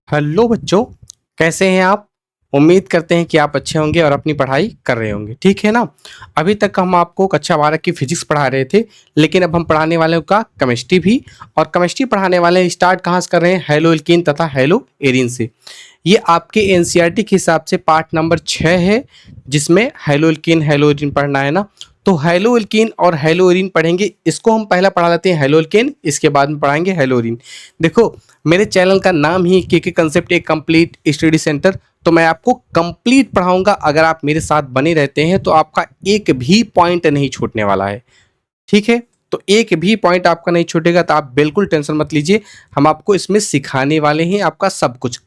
Hello बच्चों, कैसे हैं आप? उम्मीद करते हैं कि आप अच्छे होंगे और अपनी पढ़ाई कर रहे होंगे, ठीक है ना? अभी तक हम आपको कक्षा 12 की फिजिक्स पढ़ा रहे थे, लेकिन अब हम पढ़ाने वाले का केमिस्ट्री भी। और केमिस्ट्री पढ़ाने वाले स्टार्ट कहाँ से कर रहे हैं? हेलो एल्कीन तथा हेलो एरीन से। ये आपके एनसीईआरटी के हिसाब से पार्ट नंबर 6 है, जिसमें हेलो एल्कीन हेलो एरीन पढ़ना है ना। तो हेलो एल्कीन और हेलो एरीन पढ़ेंगे। इसको हम पहला पढ़ा लेते हैं हेलो एल्कीन, इसके बाद में पढ़ाएंगे हेलो एरीन। देखो, मेरे चैनल का नाम ही के कंसेप्ट ए कंप्लीट स्टडी सेंटर, तो मैं आपको कंप्लीट पढ़ाऊंगा। अगर आप मेरे साथ बने रहते हैं तो आपका एक भी पॉइंट नहीं छूटने वाला है, ठीक है? तो एक भी पॉइंट आपका नहीं छूटेगा, तो आप बिल्कुल टेंशन मत लीजिए। हम आपको इसमें सिखाने वाले हैं, आपका सब कुछ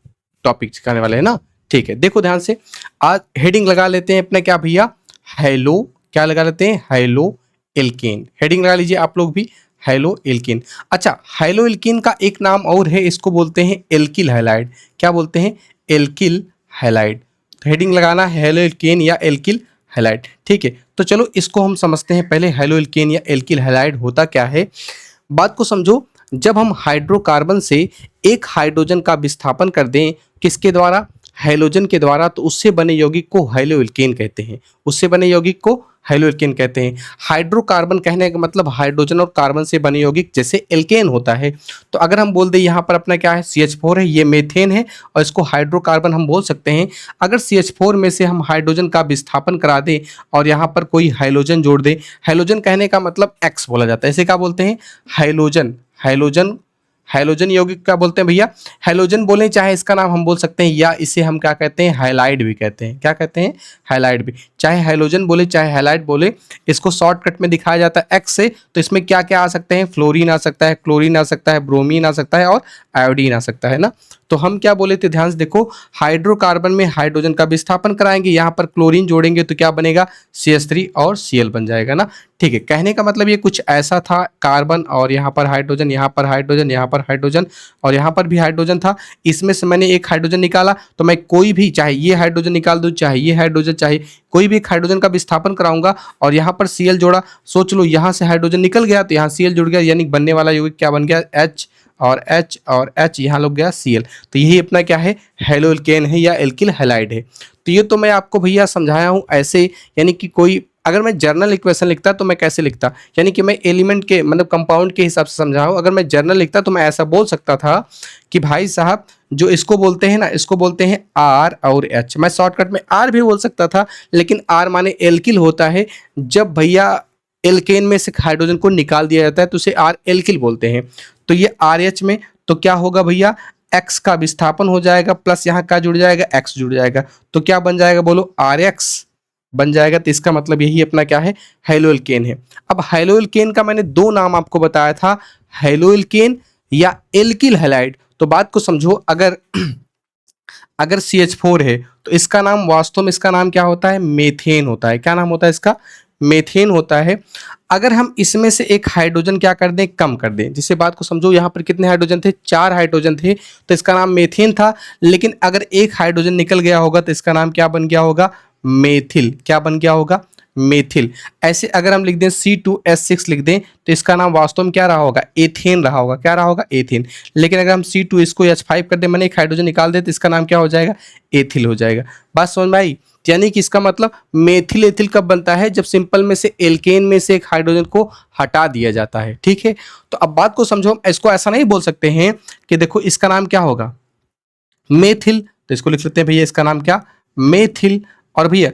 टॉपिक सिखाने वाले हैं ना। ठीक है, देखो ध्यान से। आज हेडिंग लगा लेते हैं अपने, क्या भैया? हेलो, क्या लगा लेते हैं? Halo alkane. हेडिंग लगा लीजिए आप लोग भी, हेलो एल्केन। अच्छा, हेलो एल्केन का एक नाम और है, इसको बोलते हैं एल्किल हैलाइड। क्या बोलते हैं? Alkyl halide. तो हेडिंग लगाना है हेलो एल्केन या एल्किल हैलाइड, ठीक है? तो चलो इसको हम समझते हैं पहले। हेलो एल्केन या एल्किल हैलाइड होता क्या है, बात को समझो। जब हम हाइड्रोकार्बन से एक हाइड्रोजन का विस्थापन कर दें, किसके द्वारा? हैलोजन के द्वारा, तो उससे बने यौगिक को हेलो एल्केन कहते हैं। उससे बने यौगिक को हेलो एल्केन कहते हैं। हाइड्रोकार्बन कहने का मतलब हाइड्रोजन और कार्बन से बने यौगिक जैसे एल्केन होता है। तो अगर हम बोल दें यहाँ पर अपना क्या है? CH4 है, ये मेथेन है और इसको हाइड्रोकार्बन हम बोल सकते हैं। अगर CH4 में से हम हाइड्रोजन का विस्थापन करा दें और यहाँ पर कोई हाइलोजन जोड़ दें, हाइलोजन कहने का मतलब एक्स बोला जाता है। इसे क्या बोलते हैं? हाइलोजन। हाइलोजन, हाइलोजन यौगिक क्या बोलते हैं भैया? हाइलोजन बोले, चाहे इसका नाम हम बोल सकते हैं, या इसे हम क्या कहते हैं? हाइलाइड भी कहते हैं। क्या कहते हैं? हाइलाइड भी। चाहे हाइलोजन बोले चाहे हाइलाइड बोले, इसको शॉर्टकट में दिखाया जाता है एक्स से। तो इसमें क्या क्या आ सकते हैं? फ्लोरीन आ सकता है, क्लोरीन आ सकता है, ब्रोमीन आ सकता है और आयोडीन आ सकता है ना। तो हम क्या बोले थे, ध्यान से देखो। हाइड्रोकार्बन में हाइड्रोजन का विस्थापन कराएंगे, यहाँ पर क्लोरीन जोड़ेंगे तो क्या बनेगा? CH3 और Cl बन जाएगा ना। ठीक है, कहने का मतलब ये कुछ ऐसा था। कार्बन और यहाँ पर हाइड्रोजन, यहाँ पर हाइड्रोजन, यहाँ पर हाइड्रोजन और यहाँ पर भी हाइड्रोजन था। इसमें से मैंने एक हाइड्रोजन निकाला, तो मैं कोई भी, चाहे ये हाइड्रोजन निकाल दूँ, चाहे ये हाइड्रोजन, चाहे कोई भी एक हाइड्रोजन का विस्थापन कराऊंगा और यहाँ पर Cl जोड़ा। सोच लो, यहाँ से हाइड्रोजन निकल गया तो यहाँ Cl जुड़ गया, यानी बनने वाला यौगिक क्या बन गया? H और H और H, यहाँ लग गया Cl। तो यही अपना क्या है? हेलो एल्केन है या एल्किल हैलाइड है। तो ये तो मैं आपको भैया समझाया हूँ ऐसे, यानी कि कोई अगर मैं जर्नल इक्वेशन लिखता तो मैं कैसे लिखता, यानी कि मैं एलिमेंट के मतलब कंपाउंड के हिसाब से समझाऊँ। अगर मैं जर्नल लिखता तो मैं ऐसा बोल सकता था कि भाई साहब, जो इसको बोलते हैं ना, इसको बोलते हैं R और H। मैं शॉर्टकट में R भी बोल सकता था, लेकिन R माने एल्किल होता है। जब भैया एल्केन में से हाइड्रोजन को निकाल दिया जाता है तो उसे R एल्किल बोलते हैं। तो ये RH में तो क्या होगा भैया? X का विस्थापन हो जाएगा, प्लस यहाँ का जुड़ जाएगा, X जुड़ जाएगा। तो क्या बन जाएगा बोलो? RX बन जाएगा। तो इसका मतलब यही अपना क्या है? हेलो एल्केन है। अब हेलो एल्केन का मैंने दो नाम आपको बताया था, हेलो एल्केन या एल्किल हैलाइड। तो बात को समझो, अगर अगर CH4 है तो इसका नाम वास्तव में, इसका नाम क्या होता है? मेथेन होता है। क्या नाम होता है इसका? मेथेन होता है। अगर हम इसमें से एक हाइड्रोजन क्या कर दें? कम कर दें। जिससे बात को समझो, यहाँ पर कितने हाइड्रोजन थे? 4 हाइड्रोजन थे, तो इसका नाम मेथेन था। लेकिन अगर एक हाइड्रोजन निकल गया होगा तो इसका नाम क्या बन गया होगा? मेथिल। क्या बन गया होगा? मेथिल। ऐसे अगर हम लिख दें C2H6 लिख दें तो इसका नाम वास्तव में क्या रहा होगा? एथेन रहा होगा। क्या रहा होगा? एथेन। लेकिन अगर हम C2 इसको H5 कर दें, मैंने एक हाइड्रोजन निकाल दे, तो इसका नाम क्या हो जाएगा? एथिल हो जाएगा। बात समझ में आई? यानी कि इसका मतलब मेथिल एथिल कब बनता है? जब सिंपल में से एल्केन में से एक हाइड्रोजन को हटा दिया जाता है, ठीक है? तो अब बात को समझो, हम इसको ऐसा नहीं बोल सकते हैं कि देखो इसका नाम क्या होगा? मेथिल। तो इसको लिख लेते हैं भैया, इसका नाम क्या? मेथिल। और भैया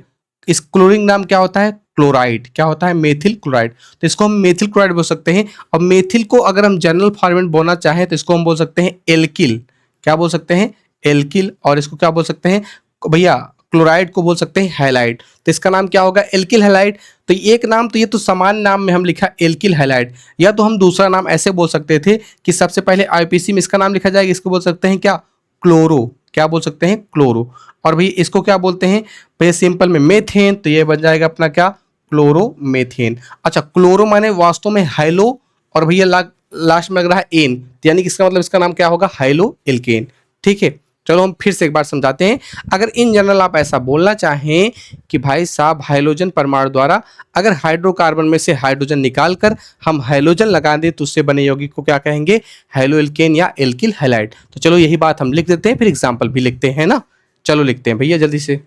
इस क्लोरीन नाम क्या होता है? क्लोराइड। क्या होता है? Methyl chloride. तो इसको हम मेथिल क्लोराइड बोल सकते हैं। और मेथिल को अगर हम जनरल फॉर्मेट बोलना चाहें तो इसको हम बोल सकते हैं एल्किल। क्या बोल सकते हैं? एल्किल। और इसको क्या बोल सकते हैं भैया? क्लोराइड को बोल सकते हैं हैलाइड। तो इसका नाम क्या होगा? Alkyl halide. तो एक नाम तो ये तो समान नाम में हम लिखा एल्किल हैलाइड, या तो हम दूसरा नाम ऐसे बोल सकते थे कि सबसे पहले IUPAC में इसका नाम लिखा जाएगा, इसको बोल सकते हैं क्या? क्लोरो। क्या बोल सकते हैं? क्लोरो। और भैया इसको क्या बोलते हैं? भैया सिंपल में मेथेन, तो ये बन जाएगा अपना क्या? क्लोरोमेथेन। अच्छा, क्लोरो माने वास्तव में हाइलो, और भैया लास्ट में लग रहा है एन, यानी कि इसका मतलब इसका नाम क्या होगा? Haloalkane. ठीक है, चलो हम फिर से एक बार समझाते हैं। अगर इन जनरल आप ऐसा बोलना चाहें कि भाई साहब हाइड्रोजन परमाणु द्वारा अगर हाइड्रोकार्बन में से हाइड्रोजन निकाल कर हम हाइड्रोजन लगा दें तो उससे बने यौगिक को क्या कहेंगे, हैलो एल्केन या एल्किल हैलाइड। तो चलो यही बात हम लिख देते हैं, फिर एग्जाम्पल भी लिखते हैं ना। चलो लिखते हैं भैया जल्दी से।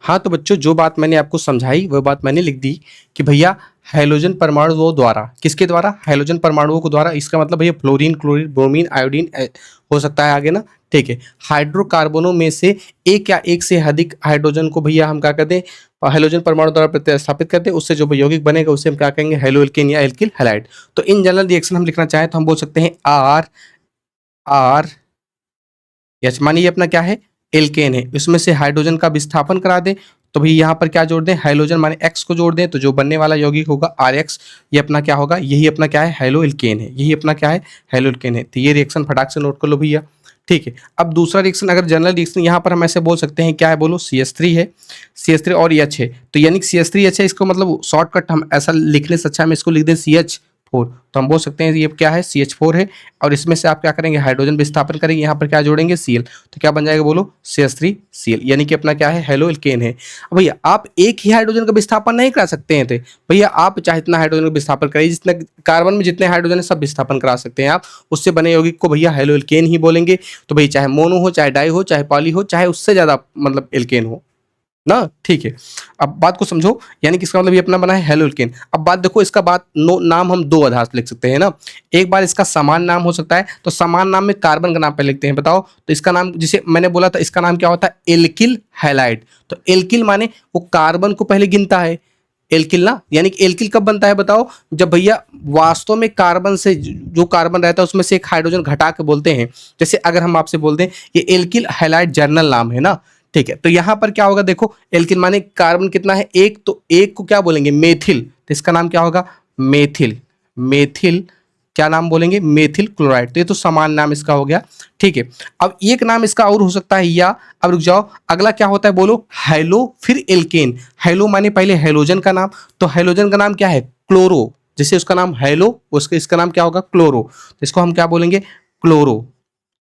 हाँ तो बच्चों जो बात मैंने आपको समझाई वो बात मैंने लिख दी कि भैया हाइड्रोजन परमाणुओं द्वारा, किसके द्वारा, हाइड्रोजन परमाणुओं के द्वारा, इसका मतलब भैया फ्लोरीन, क्लोरीन, ब्रोमीन, आयोडीन हो सकता है आगे ना, ठीक है। हाइड्रोकार्बनों में से एक या एक से अधिक हाइड्रोजन को भैया हम क्या कहते हैं, हाइड्रोजन परमाणु द्वारा प्रतिस्थापित करते हैं, उससे जो यौगिक बनेगा उसे हम क्या कहेंगे, हैलो एल्केन या एल्किल हैलाइड। तो इन जनरल रिएक्शन हम लिखना चाहें तो हम बोल सकते हैं आर आर एच, मानिए अपना क्या है, एल्केन है, इसमें से हाइड्रोजन का विस्थापन करा दें तो भाई यहाँ पर क्या जोड़ दें, हाइड्रोजन माने एक्स को जोड़ दें तो जो बनने वाला यौगिक होगा आर एक्स, ये अपना क्या होगा, यही अपना क्या है, हैलो एल्केन है, यही अपना क्या है, हैलो एल्केन है। तो ये रिएक्शन फटाक से नोट कर लो भैया, ठीक है। अब दूसरा रिएक्शन, अगर जनरल रिएक्शन यहाँ पर हम ऐसे बोल सकते हैं क्या है, बोलो CH3 है, CH3 और एच है, तो यानी CH3H है, इसको मतलब शॉर्टकट हम ऐसा लिखने से अच्छा हम इसको लिख दें CH4, तो हम बोल सकते हैं ये क्या है, CH4 है, और इसमें से आप क्या करेंगे, हाइड्रोजन विस्थापन करेंगे, यहाँ पर क्या जोड़ेंगे, Cl, तो क्या बन जाएगा बोलो, CH3Cl, यानी कि अपना क्या है, हैलो एल्केन है। भैया आप एक ही हाइड्रोजन का विस्थापन नहीं करा सकते हैं, थे भैया आप चाहे इतना हाइड्रोजन का विस्थापन करिए, जितना कार्बन में जितने हाइड्रोजन है सब विस्थापन करा सकते हैं आप, उससे बने यौगिक को भैया हैलो एल्केन ही बोलेंगे। तो भैया चाहे मोनो हो, चाहे डाई हो, चाहे पॉली हो, चाहे उससे ज्यादा मतलब एल्केन हो ना, ठीक है। अब बात को समझो, यानी कि इसका मतलब ये अपना बना है हैलो एल्केन। अब बात देखो, इसका बात नाम हम दो आधार से लिख सकते हैं ना, एक बार इसका समान नाम हो सकता है, तो समान नाम में कार्बन का नाम पहले लिखते हैं, बताओ तो इसका नाम, जिसे मैंने बोला था इसका नाम क्या होता है, एल्किल हैलाइड। तो एल्किल माने वो कार्बन को पहले गिनता है, एल्किल ना, यानी कि एल्किल कब बनता है बताओ, जब भैया वास्तव में कार्बन से जो कार्बन रहता है उसमें से एक हाइड्रोजन घटा के बोलते हैं। जैसे अगर हम आपसे बोल दें ये एल्किल हैलाइड जर्नल नाम है ना, ठीक है, तो यहां पर क्या होगा, देखो एल्किल माने कार्बन कितना है, एक, तो एक को क्या बोलेंगे, मेथिल, तो इसका नाम क्या होगा, मेथिल, मेथिल क्या नाम बोलेंगे, मेथिल क्लोराइड। तो ये तो समान नाम इसका हो गया, ठीक है। अब एक नाम इसका और हो सकता है, या अब रुक जाओ, अगला क्या होता है बोलो, हैलो फिर एल्केन। हैलो माने पहले हैलोजन का नाम, तो हैलोजन का नाम क्या है, क्लोरो, जैसे उसका नाम हैलो, उसका इसका नाम क्या होगा, क्लोरो, तो इसको हम क्या बोलेंगे, क्लोरो,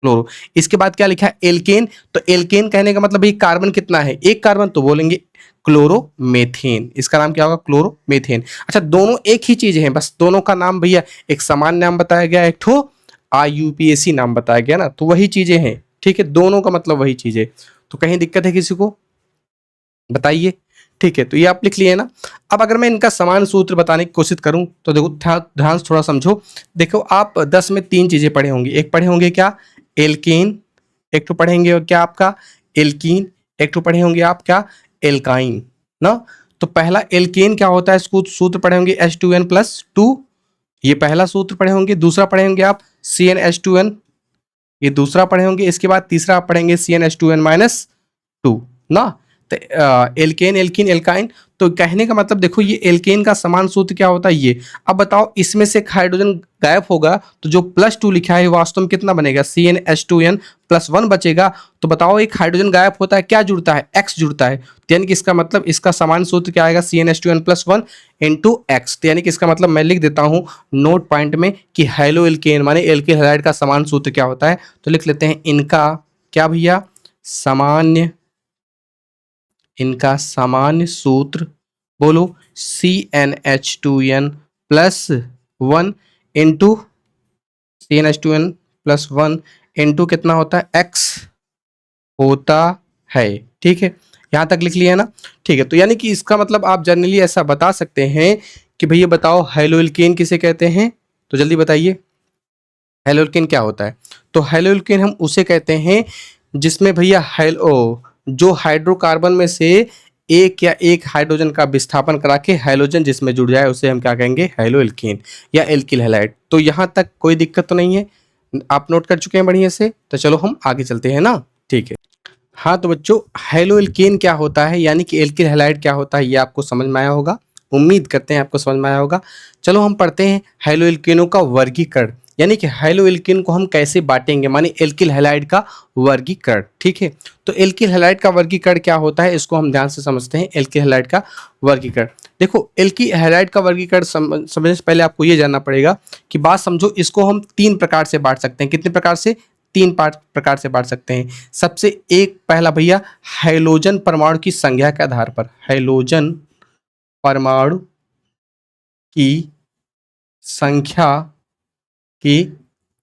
क्लोरो। इसके बाद क्या लिखा है, एल्केन, तो एल्केन कहने का मतलब भाई कार्बन कितना है, एक कार्बन, तो बोलेंगे क्लोरोमेथेन, इसका नाम क्या होगा, क्लोरोमेथेन। अच्छा दोनों एक ही चीज है, बस दोनों का नाम भैया एक समान नाम बताया गया, एक ठो IUPAC नाम बताया गया ना, तो वही चीजें हैं, ठीक है, दोनों का मतलब वही चीज है। तो कहीं दिक्कत है किसी को बताइए, ठीक है, तो ये आप लिख लिए ना। अब अगर मैं इनका समान सूत्र बताने की कोशिश करूं तो देखो ध्यान से थोड़ा समझो। देखो आप 10 में 3 चीजें पढ़े होंगे, एक पढ़े होंगे क्या, एल्केन, एक तो पढ़ेंगे और क्या आपका एल्कीन, एक तो पढ़े होंगे आप क्या, एल्काइन ना। तो पहला एल्केन क्या होता है, इसको सूत्र पढ़े होंगे H2n+2, ये पहला सूत्र पढ़े होंगे। दूसरा पढ़े होंगे आप CnH2n, ये दूसरा पढ़े होंगे। इसके बाद तीसरा आप पढ़ेंगे CnH2n-2 ना। तो एल्केन, एल्कीन, एल्काइन, तो कहने का मतलब देखो ये एल्केन का समान सूत्र क्या होता है ये। अब बताओ इसमें से एक हाइड्रोजन गायब होगा तो जो +2 लिखा है वास्तव में कितना बनेगा, CnH2n+1 बचेगा। तो बताओ एक हाइड्रोजन गायब होता है, क्या जुड़ता है, X जुड़ता है, तो यानी कि इसका मतलब इसका समान सूत्र क्या आएगा, CnH2n+1 × X। तो यानी कि इसका मतलब मैं लिख देता हूँ नोट पॉइंट में कि हैलो एल्केन माने एल्किल हैलाइड का समान सूत्र क्या होता है। तो लिख लेते हैं इनका क्या भैया, सामान्य, इनका सामान्य सूत्र बोलो CnH2n+1 इंटू CnH2n+1 इंटू कितना होता है, X होता है, ठीक है, यहाँ तक लिख लिया ना, ठीक है। तो यानी कि इसका मतलब आप जनरली ऐसा बता सकते हैं कि भैया बताओ हैलो एल्केन किसे कहते हैं, तो जल्दी बताइए हैलो एल्केन क्या होता है। तो हैलो एल्केन हम उसे कहते हैं जिसमें भैया जो हाइड्रोकार्बन में से एक या एक हाइड्रोजन का विस्थापन करा के हाइड्रोजन जिसमें जुड़ जाए उसे हम क्या कहेंगे, हैलो एल्केन या एल्किल हैलाइड। तो यहाँ तक कोई दिक्कत तो नहीं है, आप नोट कर चुके हैं बढ़िया से। तो चलो हम आगे चलते हैं ना, ठीक है। हाँ तो बच्चों हैलो एल्केन क्या होता है यानी कि एल्किल हैलाइड क्या होता है ये आपको समझ में आया होगा, उम्मीद करते हैं आपको समझ में आया होगा। चलो हम पढ़ते हैं हैलो एल्केनों का वर्गीकरण, यानी कि हैलो एल्केन को हम कैसे बांटेंगे, माने एल्किल हैलाइड का वर्गीकरण, ठीक है। तो एल्किल हैलाइड का वर्गीकरण क्या होता है इसको हम ध्यान से समझते हैं। एल्किल हैलाइड का वर्गीकरण, देखो एल्किल हैलाइड का वर्गीकरण समझने से पहले आपको ये जानना पड़ेगा कि बात समझो, इसको हम 3 प्रकार से बांट सकते हैं। कितने प्रकार से, तीन पार्ट प्रकार से बांट सकते हैं। सबसे एक पहला भैया हाइड्रोजन परमाणु की संख्या के आधार पर, हाइड्रोजन परमाणु की संख्या के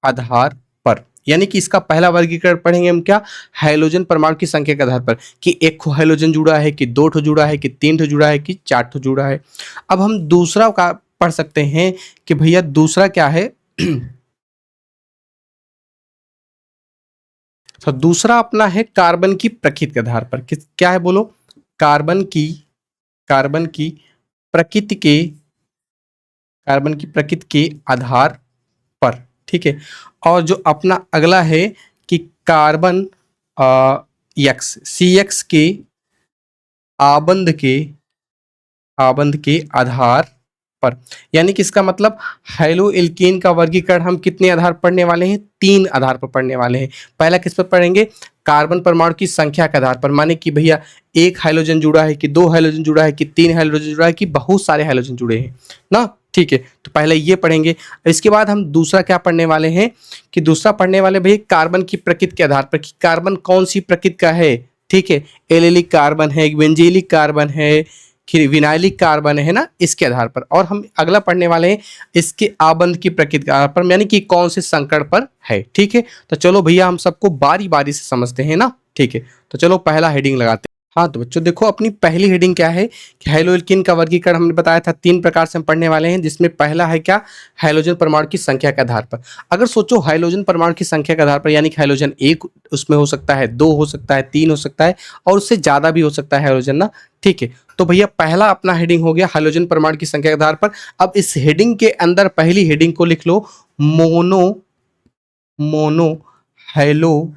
आधार पर, यानी कि इसका पहला वर्गीकरण पढ़ेंगे हम क्या, हाइड्रोजन परमाणु की संख्या के आधार पर कि एक हाइड्रोजन जुड़ा है कि दो ठो जुड़ा है कि तीन ठो जुड़ा है कि चार ठो जुड़ा है। अब हम दूसरा का पढ़ सकते हैं कि भैया दूसरा क्या है तो दूसरा अपना है कार्बन की प्रकृति के आधार पर। क्या है बोलो, कार्बन की प्रकृति के कार्बन की प्रकृति के आधार पर, ठीक है। और जो अपना अगला है कि कार्बन एक्स सी एक्स के आबंध के आधार पर, यानी कि इसका मतलब हाइलो एल्केन का वर्गीकरण हम कितने आधार पर पढ़ने वाले हैं, तीन आधार पर पढ़ने वाले हैं। पहला किस पर पढ़ेंगे, कार्बन परमाणु की संख्या के आधार पर, माने कि भैया एक हाइड्रोजन जुड़ा है कि दो हाइड्रोजन जुड़ा है कि तीन हाइड्रोजन जुड़ा है कि बहुत सारे हाइड्रोजन जुड़े हैं ना, ठीक है। तो पहले ये पढ़ेंगे। इसके बाद हम दूसरा क्या पढ़ने वाले हैं कि दूसरा पढ़ने वाले भैया कार्बन की प्रकृति के आधार पर कि कार्बन कौन सी प्रकृति का है, ठीक है। एलिलिक कार्बन है, बेंजीलिक कार्बन है, फिर विनाइलिक कार्बन है ना, इसके आधार पर। और हम अगला पढ़ने वाले हैं इसके आबंध की प्रकृति के आधार पर, यानी कि कौन से संकट पर है, ठीक है। तो चलो भैया हम सबको बारी बारी से समझते हैं ना, ठीक है। तो चलो पहला हेडिंग लगाते हैं। हाँ तो बच्चों देखो अपनी पहली हेडिंग क्या है कि हाइड्रोजन का वर्गीकरण हमने बताया था तीन प्रकार से हम पढ़ने वाले हैं, जिसमें पहला है क्या, हाइड्रोजन परमाणु की संख्या के आधार पर। अगर सोचो हाइड्रोजन परमाणु की संख्या के आधार पर, यानी कि हाइड्रोजन एक उसमें हो सकता है, दो हो सकता है, तीन हो सकता है और उससे ज़्यादा भी हो सकता है हाइड्रोजन ना, ठीक है। तो भैया पहला अपना हेडिंग हो गया हाइड्रोजन परमाणु की संख्या के आधार पर। अब इस हेडिंग के अंदर पहली हेडिंग को लिख लो मोनो हाइलो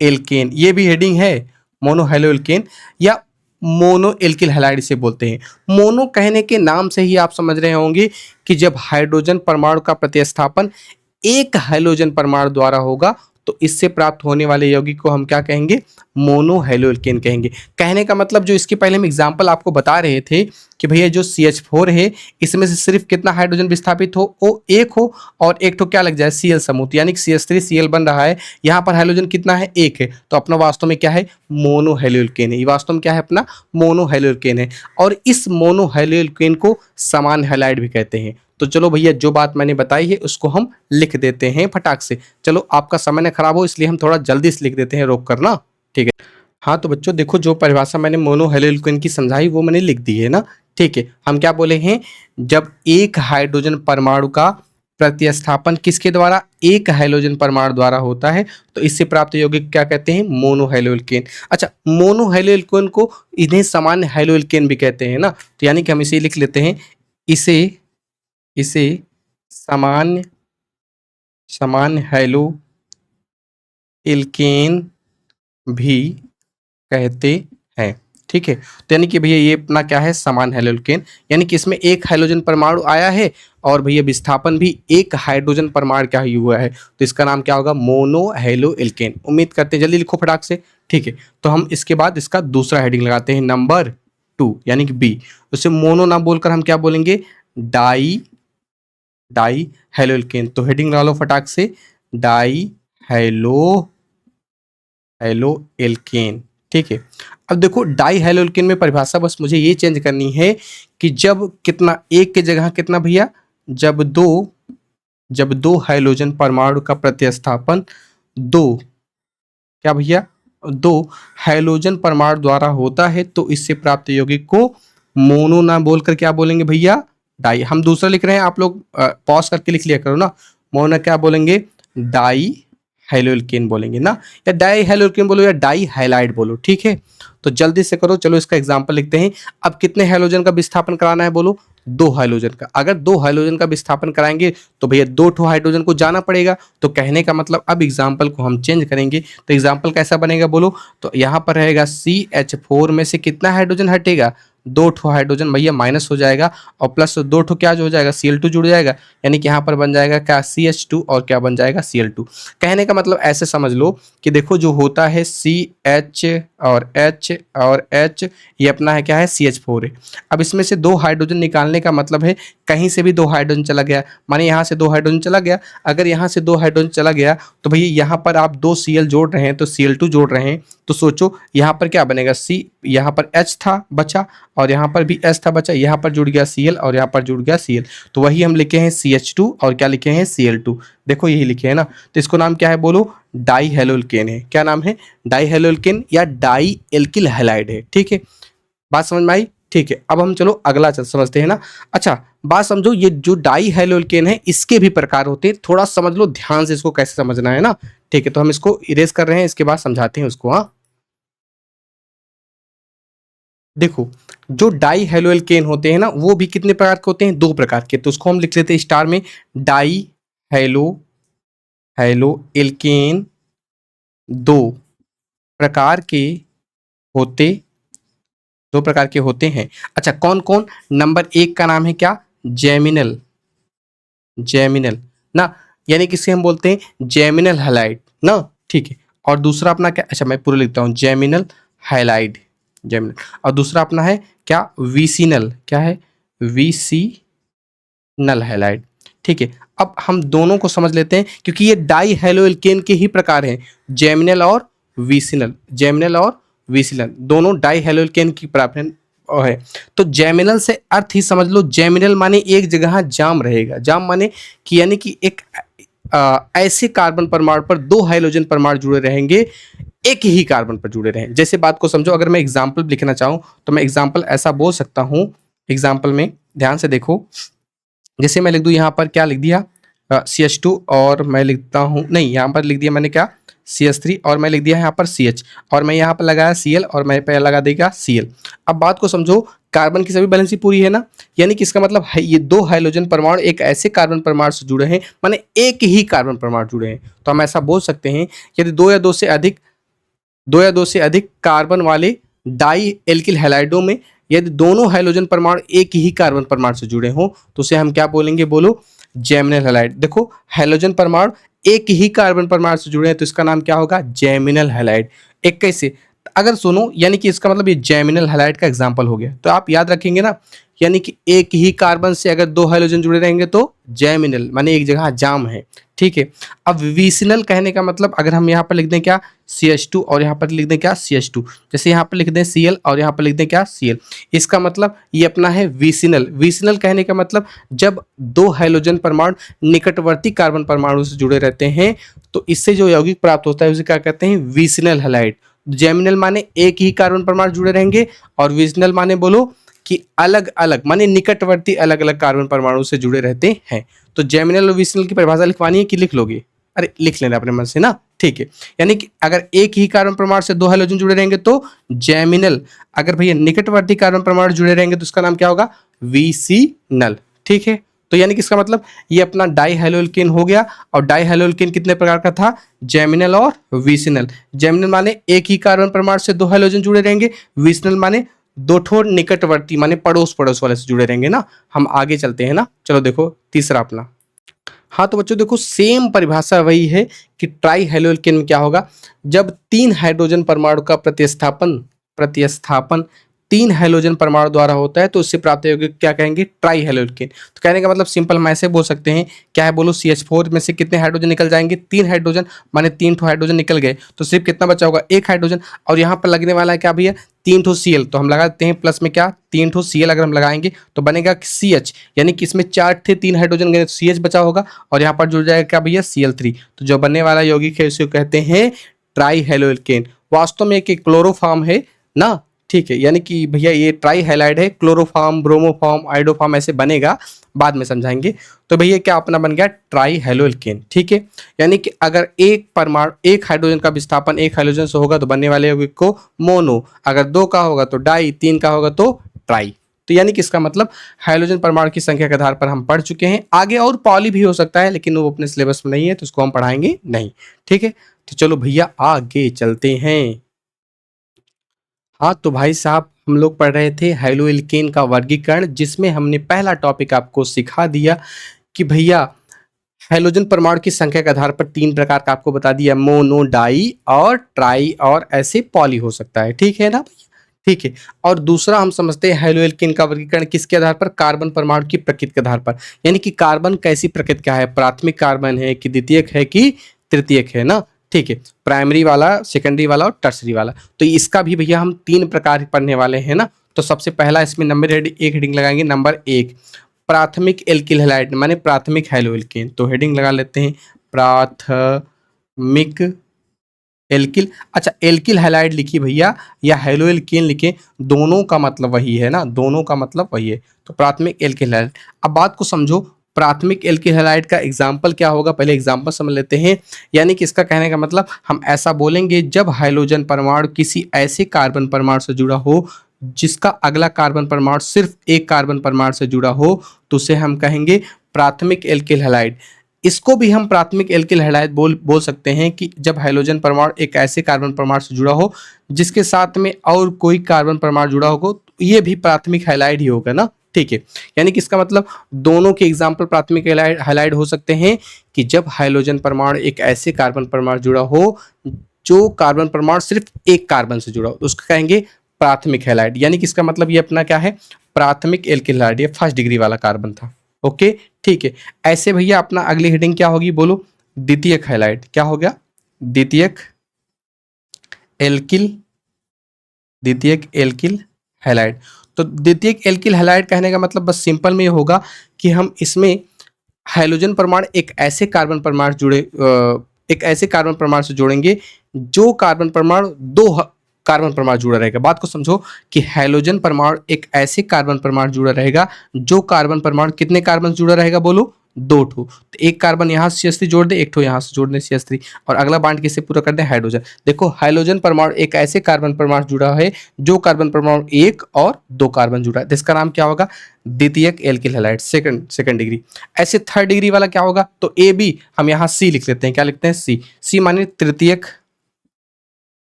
एल्केन, ये भी हेडिंग है मोनो हाइलो एल्केन या मोनो एल्किल हैलाइड से बोलते हैं। मोनो कहने के नाम से ही आप समझ रहे होंगे कि जब हाइड्रोजन परमाणु का प्रतिस्थापन एक हाइड्रोजन परमाणु द्वारा होगा तो इससे प्राप्त होने वाले यौगिक को हम क्या कहेंगे, मोनो हाइलो एल्केन कहेंगे। कहने का मतलब जो इसके पहले हम एग्जांपल आपको बता रहे थे कि भैया जो CH4 है इसमें से सिर्फ कितना हाइड्रोजन विस्थापित हो, वो एक हो और एक तो क्या लग जाए Cl समूह, यानी कि CH3Cl बन रहा है। यहाँ पर हाइड्रोजन कितना है, एक है, तो अपना वास्तव में क्या है, मोनो हाइलो एल्केन है। ये वास्तव में क्या है, अपना मोनो हाइलो एल्केन है। और इस मोनो हाइलो एल्केन को समान हैलाइड भी कहते हैं। तो चलो भैया जो बात मैंने बताई है उसको हम लिख देते हैं फटाक से। चलो आपका समय न खराब हो इसलिए हम थोड़ा जल्दी से लिख देते हैं रोक करना, ठीक है। हाँ तो बच्चों देखो जो परिभाषा मैंने मोनो हाइलो एल्केन की समझाई वो मैंने लिख दी है ना, ठीक है। हम क्या बोले हैं, जब एक हाइड्रोजन परमाणु का प्रतिस्थापन किसके द्वारा, एक हाइड्रोजन परमाणु द्वारा होता है तो इससे प्राप्त यौगिक क्या कहते हैं, मोनो हाइलो एल्केन। अच्छा मोनो हाइलो एल्केन को इन्हें सामान्य हाइलो एल्केन भी कहते हैं ना, तो यानी कि हम इसे लिख लेते हैं, इसे सामान्य हाइलो एल्केन भी कहते हैं, ठीक है। तो यानी कि भैया ये अपना क्या है, समान हाइलो एल्केन, यानी कि इसमें एक हाइड्रोजन परमाणु आया है और भैया विस्थापन भी एक हाइड्रोजन परमाणु का ही हुआ है, तो इसका नाम क्या होगा, मोनो हाइलो एल्केन। उम्मीद करते हैं जल्दी लिखो फटाक से, ठीक है। तो हम इसके बाद इसका दूसरा हेडिंग लगाते हैं नंबर 2 यानी कि बी। उसे मोनो ना बोलकर हम क्या बोलेंगे, डाई हाइलो एल्केन। तो हेडिंग लगा लो फटाक से, डाई हाइलो एल्केन, ठीक है। अब देखो डाई हाइलो एल्केन में परिभाषा बस मुझे ये चेंज करनी है कि जब कितना, एक के जगह कितना भैया, जब दो हाइड्रोजन परमाणु का प्रतिस्थापन क्या भैया, दो हाइड्रोजन परमाणु द्वारा होता है तो इससे प्राप्त यौगिक को मोनो ना बोलकर क्या बोलेंगे भैया, डाई। हम दूसरा लिख रहे हैं, आप लोग पॉज करके लिख लिया करो ना। मोनो क्या बोलेंगे, डाई हाइलो एल्केन बोलेंगे ना, या डाई हाइलो एल्केन बोलो या डाई हाइलाइड बोलो, ठीक है। तो जल्दी से करो, चलो इसका एग्जांपल लिखते हैं। अब कितने हाइड्रोजन का विस्थापन कराना है बोलो, दो हाइड्रोजन का। अगर दो हाइड्रोजन का विस्थापन कराएंगे तो भैया दो ठो हाइड्रोजन को जाना पड़ेगा। तो कहने का मतलब अब एग्जाम्पल को हम चेंज करेंगे, तो एग्जाम्पल कैसा बनेगा बोलो, तो यहाँ पर रहेगा CH4 में से कितना हाइड्रोजन हटेगा, दो ठो हाइड्रोजन भैया माइनस हो जाएगा और प्लस दो ठो क्या जो हो जाएगा Cl2 जुड़ जाएगा, यानी कि यहाँ पर बन जाएगा क्या CH2 और क्या बन जाएगा Cl2। कहने का मतलब ऐसे समझ लो कि देखो जो होता है CH और H, ये अपना है क्या है CH4 है। अब इसमें से दो हाइड्रोजन निकालने का मतलब है कहीं से भी दो हाइड्रोजन चला गया, माने यहाँ से दो हाइड्रोजन चला गया, अगर यहाँ से दो हाइड्रोजन चला गया तो भैया यहाँ पर आप दो Cl जोड़ रहे हैं तो Cl2 जोड़ रहे हैं, तो सोचो यहाँ पर क्या बनेगा C, यहाँ पर H था बचा और यहाँ पर भी H था बचा, यहाँ पर जुड़ गया Cl और यहाँ पर जुड़ गया Cl, तो वही हम लिखे हैं CH2 और क्या लिखे हैं Cl2। देखो यही लिखे है ना, तो इसको नाम क्या है बोलो, डाई हेलोल्केन है। क्या नाम है, डाई हेलोल्केन या डाई एल्किल हैलाइड है। ठीक है, बात समझ में आई। ठीक है, अब हम चलो अगला समझते हैं ना। अच्छा बात समझो, ये जो डाई हेलोल्केन है इसके भी प्रकार होते हैं, थोड़ा समझ लो ध्यान से इसको कैसे समझना है ना। ठीक है, तो हम इसको इरेज कर रहे हैं, इसके बाद समझाते हैं उसको। हाँ देखो, जो डाई हेलोल्केन होते हैं ना वो भी कितने प्रकार के होते हैं, दो प्रकार के, तो उसको हम लिख लेते हैं स्टार में, डाई हेलो हेलो एल्केन दो प्रकार के होते, दो प्रकार के होते हैं। अच्छा कौन कौन, नंबर एक का नाम है क्या, जेमिनल, जेमिनल ना, यानी किसे हम बोलते हैं जेमिनल हैलाइड ना। ठीक है, और दूसरा अपना क्या, अच्छा मैं पूरा लिखता हूँ, जेमिनल हैलाइड, जेमिनल, और दूसरा अपना है क्या, विसिनल, क्या है, विसिनल हैलाइड। ठीक है, अब हम दोनों को समझ लेते हैं क्योंकि ये डाई हेलोएल्केन के ही प्रकार हैं, जेमिनल और विसिनल, जेमिनल और विसिनल दोनों डाई हेलोएल्केन की प्रकार है। तो जेमिनल से अर्थ ही समझ लो, जेमिनल माने एक जगह जाम रहेगा, जाम माने कि यानी कि एक ऐसे कार्बन परमाणु पर दो हाइड्रोजन परमाणु जुड़े रहेंगे, एक ही कार्बन पर जुड़े रहें। जैसे बात को समझो, अगर मैं एग्जाम्पल लिखना चाहूँ तो मैं एग्जाम्पल ऐसा बोल सकता हूँ, एग्जाम्पल में ध्यान से देखो, जैसे मैं लिख दूं यहाँ पर क्या लिख दिया, CH2 और मैं लिखता हूँ, नहीं यहाँ पर लिख दिया मैंने क्या, CH3 और मैं लिख दिया यहाँ पर CH और मैं यहाँ पर लगाया Cl और मैं पे लगा देगा Cl। अब बात को समझो, कार्बन की सभी बैलेंसी पूरी है ना, यानी कि इसका मतलब है ये दो हाइड्रोजन परमाणु एक ऐसे कार्बन परमाणु से जुड़े हैं, माने एक ही कार्बन परमाणु जुड़े हैं, तो हम ऐसा बोल सकते हैं यदि दो या दो से अधिक कार्बन वाले डाई एल्किल हैलाइडों में यदि दोनों हाइड्रोजन परमाणु एक ही कार्बन परमाणु से जुड़े हों तो उसे हम क्या बोलेंगे, बोलो जेमिनल हैलाइड। देखो हाइड्रोजन परमाणु एक ही कार्बन परमाणु से जुड़े हैं तो इसका नाम क्या होगा, जेमिनल हैलाइड। एक कैसे, अगर सुनो, यानी कि इसका मतलब ये जेमिनल हैलाइड का एग्जाम्पल हो गया, तो आप याद रखेंगे ना, यानी कि एक ही कार्बन से अगर दो हाइड्रोजन जुड़े रहेंगे तो जेमिनल माने एक जगह जाम है। ठीक है, अब विसिनल कहने का मतलब अगर हम यहाँ पर लिख दें क्या, CH2 और यहाँ पर लिख दें क्या, CH2, जैसे यहाँ पर लिख दें Cl और यहाँ पर लिख दें क्या, Cl, इसका मतलब ये अपना है विसिनल। विसिनल कहने का मतलब जब दो हाइड्रोजन परमाणु निकटवर्ती कार्बन परमाणु से जुड़े रहते हैं तो इससे जो यौगिक प्राप्त होता है उसे क्या कहते हैं, विसिनल हैलाइड। जेमिनल माने एक ही कार्बन परमाणु जुड़े रहेंगे और विसिनल माने बोलो कि अलग अलग माने निकटवर्ती अलग अलग कार्बन परमाणु से जुड़े रहते हैं। तो जेमिनल और विसिनल की परिभाषा लिखवानी है कि लिख लोगे, अरे लिख लेना अपने मन से ना। ठीक है, यानी कि अगर एक ही कार्बन परमाणु से दो हाइड्रोजन जुड़े रहेंगे तो जेमिनल, अगर भैया निकटवर्ती कार्बन परमाणु जुड़े रहेंगे तो उसका नाम क्या होगा, विसिनल। ठीक है, तो यानी कि इसका मतलब ये अपना डाई हेलोल्केन हो गया, और डाई हेलोल्केन कितने प्रकार का था, जेमिनल और विसिनल। जेमिनल माने एक ही कार्बन परमाणु से दो हाइड्रोजन जुड़े रहेंगे, विसिनल माने दो ठो निकटवर्ती माने पड़ोस पड़ोस वाले से जुड़े रहेंगे ना। हम आगे चलते हैं ना, चलो देखो तीसरा अपना। हाँ तो बच्चों देखो सेम परिभाषा वही है कि ट्राई हेलोल्केन में क्या होगा, जब तीन हाइड्रोजन परमाणु का प्रतिस्थापन प्रतिस्थापन तीन हाइड्रोजन परमाणु द्वारा होता है तो उससे प्राप्त यौगिक क्या कहेंगे, ट्राई हेलोल्केन। तो कहने का मतलब सिंपल हम ऐसे बोल सकते हैं, क्या है बोलो, CH4 में से कितने हाइड्रोजन निकल जाएंगे, तीन हाइड्रोजन, माने तीन ठो हाइड्रोजन निकल गए तो सिर्फ कितना बचा होगा, एक हाइड्रोजन, और यहाँ पर लगने वाला है क्या भैया, तीन ठो Cl, तो हम लगा देते हैं प्लस में क्या, तीन ठो Cl अगर हम लगाएंगे तो बनेगा CH, यानी कि इसमें चार थे तीन हाइड्रोजन गए तो CH बचा होगा और यहाँ पर जुड़ जाएगा क्या भैया, Cl3। तो जो बनने वाला यौगिक है उसे कहते हैं ट्राई हेलोल्केन। वास्तव में एक क्लोरोफॉर्म है ना। ठीक है, यानी कि भैया ये ट्राई हैलाइड है, क्लोरोफॉर्म ब्रोमोफॉर्म आइडोफॉर्म ऐसे बनेगा, बाद में समझाएंगे। तो भैया क्या अपना बन गया, ट्राई हेलोल्केन। ठीक है, यानी कि अगर एक परमाणु एक हाइड्रोजन का विस्थापन एक हाइड्रोजन से होगा तो बनने वाले यौगिक को मोनो, अगर दो का होगा तो डाई, तीन का होगा तो ट्राई। तो यानी कि इसका मतलब हाइड्रोजन परमाणु की संख्या के आधार पर हम पढ़ चुके हैं। आगे और पॉली भी हो सकता है लेकिन वो अपने सिलेबस में नहीं है तो उसको हम पढ़ाएंगे नहीं। ठीक है, तो चलो भैया आगे चलते हैं। हाँ तो भाई साहब हम लोग पढ़ रहे थे हाइलो एल्केन का वर्गीकरण, जिसमें हमने पहला टॉपिक आपको सिखा दिया कि भैया हाइड्रोजन परमाणु की संख्या के आधार पर तीन प्रकार का आपको बता दिया, मोनो, डाई और ट्राई और ऐसे पॉली हो सकता है। ठीक है ना भैया? ठीक है। और दूसरा हम समझते हैं हाइलो एल्केन का वर्गीकरण किसके आधार पर, कार्बन परमाणु की प्रकृति के आधार पर, यानी कि कार्बन कैसी प्रकृति का है, प्राथमिक कार्बन है कि द्वितीयक है कि तृतीयक है ना। ठीक है, प्राइमरी वाला, सेकेंडरी वाला और टर्सरी वाला। तो इसका भी भैया हम तीन प्रकार पढ़ने वाले हैं ना। तो सबसे पहला इसमें नंबर एक हेडिंग लगाएंगे, नंबर एक प्राथमिक एल्किल हैलाइड माने प्राथमिक हाइलो एल्केन। तो हेडिंग लगा लेते हैं प्राथमिक एल्किल। अच्छा, एल्किल हैलाइड लिखिए भैया या हाइलो एल्केन लिखे, दोनों का मतलब वही है ना, दोनों का मतलब वही है। तो प्राथमिक एल्किल हैलाइड। अब बात को समझो, प्राथमिक एल्किल हैलाइड का एग्जाम्पल क्या होगा, पहले एग्जाम्पल समझ लेते हैं। यानी कि इसका कहने का मतलब हम ऐसा बोलेंगे जब हाइड्रोजन परमाणु किसी ऐसे कार्बन परमाणु से जुड़ा हो जिसका अगला कार्बन परमाणु सिर्फ एक कार्बन परमाणु से जुड़ा हो, तो उसे हम कहेंगे प्राथमिक एल्किल हैलाइड। इसको भी हम प्राथमिक एल्किल हैलाइड बोल सकते हैं कि जब हाइड्रोजन परमाणु एक ऐसे कार्बन परमाणु से जुड़ा हो जिसके साथ में और कोई कार्बन परमाणु जुड़ा हो, तो ये भी प्राथमिक हैलाइड ही होगा ना। ठीक है, यानी कि इसका मतलब दोनों के एग्जाम्पल प्राथमिक हैलाइड हो सकते हैं कि जब हाइड्रोजन परमाणु एक ऐसे कार्बन परमाणु जुड़ा हो जो कार्बन परमाणु सिर्फ एक कार्बन से जुड़ा हो, तो उसको कहेंगे प्राथमिक हैलाइड। यानी कि इसका मतलब ये अपना क्या है, प्राथमिक एल्किल हैलाइड, ये फर्स्ट डिग्री वाला कार्बन था। ओके, ठीक है। ऐसे भैया अपना अगली हेडिंग क्या होगी, बोलो, द्वितीयक हैलाइड। क्या हो गया, द्वितीयक एल्किल, द्वितीयक एल्किल हैलाइड। तो द्वितीयक एल्किल हैलाइड कहने का मतलब बस सिंपल में ये होगा कि हम इसमें हाइड्रोजन परमाणु एक ऐसे कार्बन परमाणु एक ऐसे कार्बन परमाणु से जोड़ेंगे जो कार्बन परमाणु कार्बन परमाणु जुड़ा रहेगा। बात को समझो कि हाइड्रोजन परमाणु एक ऐसे कार्बन परमाणु जुड़ा रहेगा जो कार्बन परमाणु कितने कार्बन जुड़ा रहेगा, बोलो, दो ठो। तो एक कार्बन यहाँ से CH3 जोड़ दे, एक ठो यहाँ से जोड़ दे CH3, और अगला बांट किससे पूरा कर दे, हाइड्रोजन। देखो हाइड्रोजन परमाणु एक ऐसे कार्बन परमाणु जुड़ा है जो कार्बन परमाणु एक और दो कार्बन जुड़ा है, तो इसका नाम क्या होगा, द्वितीयक एल्किल हैलाइड, सेकंड डिग्री। ऐसे थर्ड डिग्री वाला क्या होगा, तो ए बी हम यहाँ सी लिख लेते हैं। क्या लिखते हैं, सी। सी माने तृतीयक,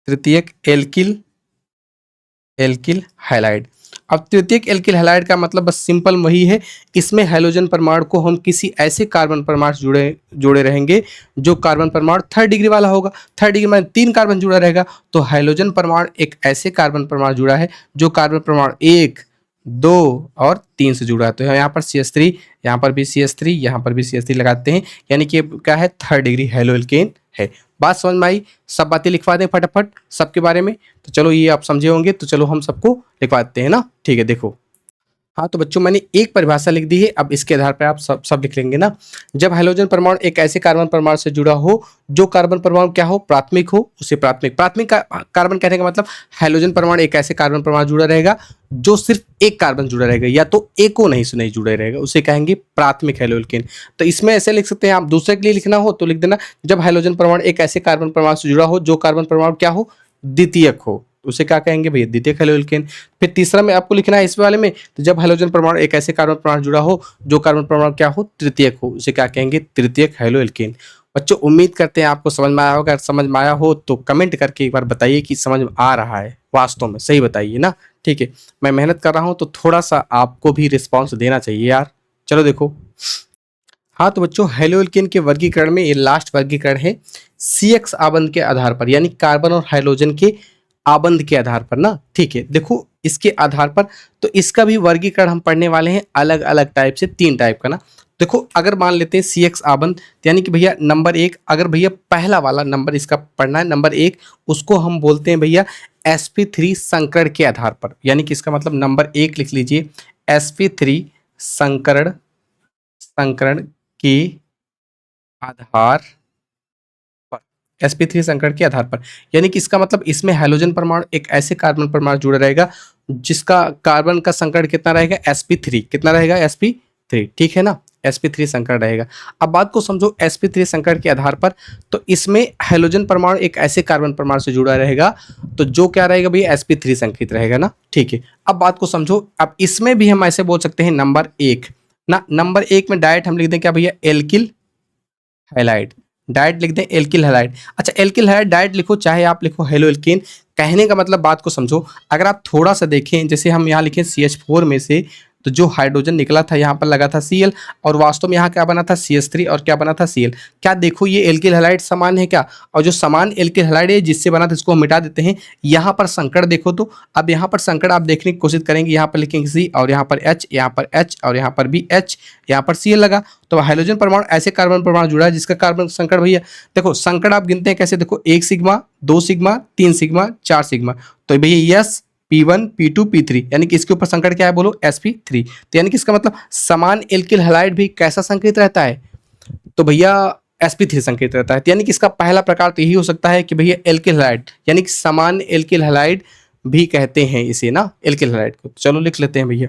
तृतीयक एल्किल, एल्किल हैलाइड। अब तृतीयक एल्किल हैलाइड का मतलब बस सिंपल वही है, इसमें हाइड्रोजन परमाणु को हम किसी ऐसे कार्बन परमाणु से जोड़े रहेंगे जो कार्बन परमाणु थर्ड डिग्री वाला होगा। थर्ड डिग्री में तीन कार्बन जुड़ा रहेगा, तो हाइड्रोजन परमाणु एक ऐसे कार्बन परमाणु जुड़ा है जो कार्बन परमाणु एक, दो और तीन से जुड़ा है। तो यहाँ पर CH3, यहाँ पर भी CH3, यहाँ पर भी CH3 लगाते हैं, यानी कि क्या है, थर्ड डिग्री हाइलो एल्केन है। बात समझ में आई? सब बातें लिखवा दें फटाफट सबके बारे में। तो चलो ये आप समझे होंगे, तो चलो हम सबको लिखवा देते हैं ना। ठीक है, देखो, हाँ तो बच्चों मैंने एक परिभाषा लिख दी है, अब इसके आधार पर आप सब लिख लेंगे ना। जब हाइड्रोजन परमाणु एक ऐसे कार्बन परमाणु से जुड़ा हो जो कार्बन परमाणु क्या हो, प्राथमिक हो, उसे प्राथमिक कार्बन कहने का मतलब हाइड्रोजन परमाणु एक ऐसे कार्बन परमाणु जुड़ा रहेगा जो सिर्फ एक कार्बन जुड़ा रहेगा या तो एको नहीं से नहीं जुड़ा रहेगा, उसे कहेंगे प्राथमिक हाइलो एल्केन। तो इसमें ऐसे लिख सकते हैं, आप दूसरे के लिए लिखना हो तो लिख देना, जब हाइड्रोजन परमाणु एक ऐसे कार्बन परमाणु से जुड़ा हो जो कार्बन परमाणु क्या हो, द्वितीयक हो, उसे क्या कहेंगे भैया, द्वितीयक हाइलो एल्केन। फिर तीसरा में आपको लिखना है इस वाले में, तो जब हाइड्रोजन परमाणु एक ऐसे कार्बन परमाणु जुड़ा हो जो कार्बन परमाणु क्या हो, तृतीयक हो, उसे क्या कहेंगे, तृतीयक हाइलो एल्केन। बच्चों उम्मीद करते हैं आपको समझ में आया होगा, अगर समझ में आया हो तो कमेंट करके एक बार बताइए कि समझ में आ रहा है, वास्तव में सही बताइए ना। ठीक है, मैं मेहनत कर रहा हूं तो थोड़ा सा आपको भी रिस्पॉन्स देना चाहिए यार। चलो देखो, हाँ तो बच्चों हाइलो एल्केन के वर्गीकरण में ये लास्ट वर्गीकरण है CX आबंध के आधार पर, यानी कार्बन और हाइड्रोजन के आबंध के आधार पर ना। ठीक है, देखो इसके आधार पर, तो इसका भी वर्गीकरण हम पढ़ने वाले हैं अलग अलग टाइप से, तीन टाइप का ना। देखो अगर मान लेते हैं CX आबंध, यानी कि भैया नंबर एक, अगर भैया पहला वाला नंबर इसका पढ़ना है, नंबर एक, उसको हम बोलते हैं भैया sp3 संकरण के आधार पर, यानी कि इसका मतलब नंबर एक लिख लीजिए, sp3 संकरण, संकरण के आधार पर, sp3 संकरण के आधार पर, यानी कि इसका मतलब इसमें हाइड्रोजन परमाणु एक ऐसे कार्बन परमाणु जुड़ा रहेगा जिसका कार्बन का संकरण कितना रहेगा, sp3, कितना रहेगा, sp3, ठीक है ना, sp3 संकरण रहेगा। अब बात को समझो, sp3 संकरण के आधार पर, तो इसमें हाइड्रोजन परमाणु एक ऐसे कार्बन परमाणु से जुड़ा रहेगा तो जो क्या रहेगा भैया, sp3 संकेत रहेगा ना। ठीक है, अब बात को समझो, अब इसमें भी हम ऐसे बोल सकते हैं नंबर एक ना, नंबर एक में डायरेक्ट हम लिख दें क्या भैया, एल्किल हैलाइड, डायरेक्ट लिख दें एल्किल हैलाइड। अच्छा एल्किल हैलाइड डायरेक्ट लिखो, चाहे आप लिखो हाइलो एल्केन, कहने का मतलब बात को समझो, अगर आप थोड़ा सा देखें, जैसे हम यहाँ लिखें CH4 में से तो जो हाइड्रोजन निकला था यहाँ पर लगा था Cl, और वास्तव में यहाँ क्या बना था CH3 और क्या बना था Cl। क्या देखो ये एल्किल हैलाइड समान है क्या, और जो समान एल्किल हैलाइड है जिससे बना था इसको हम मिटा देते हैं। यहाँ पर संकड़ देखो, तो अब यहाँ पर संकड़ आप देखने की कोशिश करेंगे, यहाँ पर लिखेंगे C और यहाँ पर H, यहाँ पर H और यहाँ पर भी H, यहाँ पर Cl लगा। तो हाइड्रोजन परमाणु ऐसे कार्बन परमाणु जुड़ा है जिसका कार्बन संकड़ भैया देखो, संकड़ आप गिनते हैं कैसे, देखो 1 सिग्मा, 2 सिग्मा, 3 सिग्मा, 4 सिग्मा। तो भैया यस P1 P2 P3, यानी कि इसके ऊपर संकड़ क्या है बोलो, sp3। तो यानी कि इसका मतलब समान एल्किल हैलाइड भी कैसा संकेत रहता है, तो भैया sp3 संकेत रहता है। तो यानी कि इसका पहला प्रकार तो यही हो सकता है कि भैया एल्किल हैलाइड, यानी कि समान एल्किल हैलाइड भी कहते हैं इसे ना, एल्किल हैलाइड को। चलो लिख लेते हैं भैया,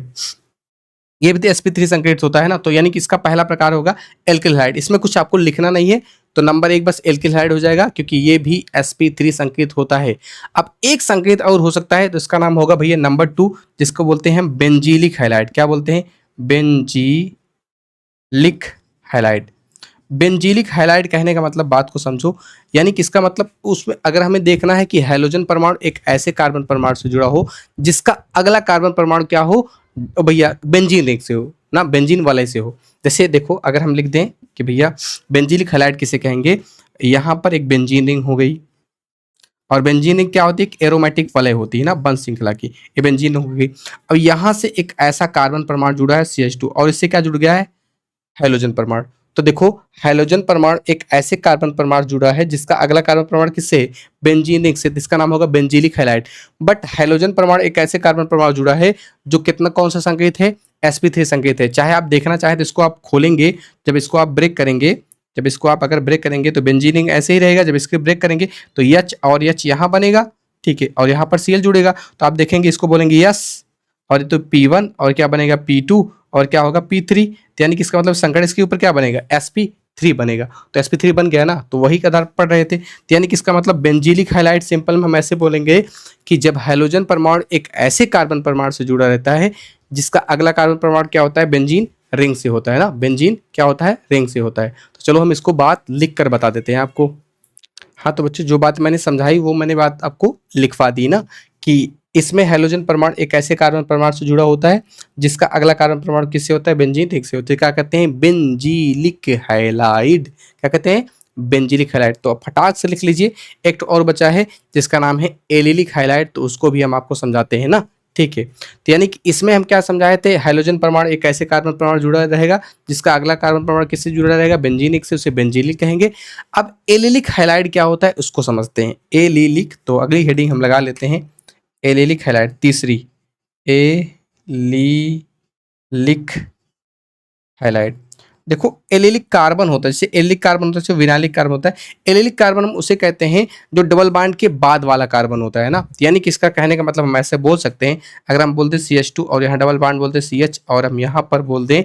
ये भी तो sp3 संकेत होता है ना, तो यानी कि इसका पहला प्रकार होगा एल्किल हैलाइड। इसमें कुछ आपको लिखना नहीं है, तो नंबर 1 बस एल्किल हैलाइड हो जाएगा, क्योंकि ये भी sp3 संकेत होता है। अब एक संकेत और हो सकता है, तो इसका नाम होगा भैया नंबर 2, जिसको बोलते हैं बेंजीलिक हैलाइड। क्या बोलते हैं, बेंजीलिक हैलाइड। बेंजीलिक हैलाइड कहने का मतलब बात को समझो, यानी कि इसका मतलब उसमें अगर हमें देखना है कि हैलोजन परमाणु एक ऐसे कार्बन परमाणु से जुड़ा हो जिसका अगला कार्बन परमाणु क्या हो भैया, बेंजीन रिंग से हो ना, बेंजीन वाले से हो। जैसे देखो अगर हम लिख दें कि भैया बेंजीलिक हैलाइड किसे कहेंगे, यहाँ पर एक बेंजीन रिंग हो गई, और बेंजीन रिंग क्या होती है, एक एरोमेटिक वलय होती है ना बंध श्रृंखला की, ये बेंजीन हो गई। अब यहाँ से एक ऐसा कार्बन परमाणु जुड़ा है CH2, और इससे क्या जुड़ गया है, हैलोजन परमाणु। तो देखो हैलोजन परमाणु एक ऐसे कार्बन परमाणु जुड़ा है जिसका अगला कार्बन परमाणु किससे, बेंजीन रिंग से, इसका नाम होगा बेंजीलिक हैलाइड। बट हैलोजन परमाणु एक ऐसे कार्बन परमाणु जुड़ा है जो कितना कौन सा संकेत है, sp3 संकेत है। चाहे आप देखना चाहे तो इसको आप खोलेंगे, जब इसको आप ब्रेक करेंगे, जब इसको आप अगर ब्रेक करेंगे तो बेंजीन रिंग ऐसे ही रहेगा, जब इसके ब्रेक करेंगे तो H और H यहाँ बनेगा, ठीक है, और यहाँ पर Cl जुड़ेगा। तो आप देखेंगे इसको बोलेंगे यस, और ये तो P1 और क्या बनेगा P2 और क्या होगा P3। तो यानी कि इसका मतलब संकड़ इसके ऊपर क्या बनेगा, sp3 बनेगा। तो sp3 बन गया ना, तो वही के आधार पर पढ़ रहे थे। तो यानी कि इसका मतलब बेंजीलिक हैलाइड सिंपल में हम ऐसे बोलेंगे कि जब हैलोजन परमाणु एक ऐसे कार्बन परमाणु से जुड़ा रहता है जिसका अगला कार्बन परमाणु क्या होता है, बेंजीन रिंग से होता है ना, बेंजीन क्या होता है, रिंग से होता है। तो चलो हम इसको बात लिख कर बता देते हैं आपको। हाँ तो बच्चों जो बात मैंने समझाई वो मैंने बात आपको लिखवा दी ना, कि इसमें हैलोजन परमाणु एक ऐसे कार्बन परमाणु से जुड़ा होता है जिसका अगला कार्बन परमाणु किससे होता है, बेंजीन रिंग से होता है। क्या कहते हैं, बेंजीलिक हैलाइड। क्या कहते हैं, बेंजीलिक हैलाइड। तो फटाक से लिख लीजिए। एक और बचा है जिसका नाम है एलिलिक हैलाइड, तो उसको भी हम आपको समझाते हैं ना, ठीक है। तो यानी कि इसमें हम क्या समझाए थे, हैलोजन परमाणु एक ऐसे कार्बन परमाणु जुड़ा रहेगा जिसका अगला कार्बन परमाणु किससे जुड़ा रहेगा, बेंजीनिक से, उसे बेंजीलिक कहेंगे। अब एलिलिक हैलाइड क्या होता है उसको समझते हैं। एलिलिक, तो अगली हेडिंग हम लगा लेते हैं, एलिलिक हैलाइड तीसरी, एलिलिक हैलाइड। देखो एलिलिक कार्बन होता है, जैसे एलिलिक कार्बन होता है जैसे विनाइलिक कार्बन होता है। एलिलिक कार्बन हम उसे कहते हैं जो डबल बॉन्ड के बाद वाला कार्बन होता है ना, यानी कि इसका कहने का मतलब हम ऐसे बोल सकते हैं, अगर हम बोलते CH2 और यहाँ डबल बॉन्ड बोलते CH और हम यहाँ पर बोल दें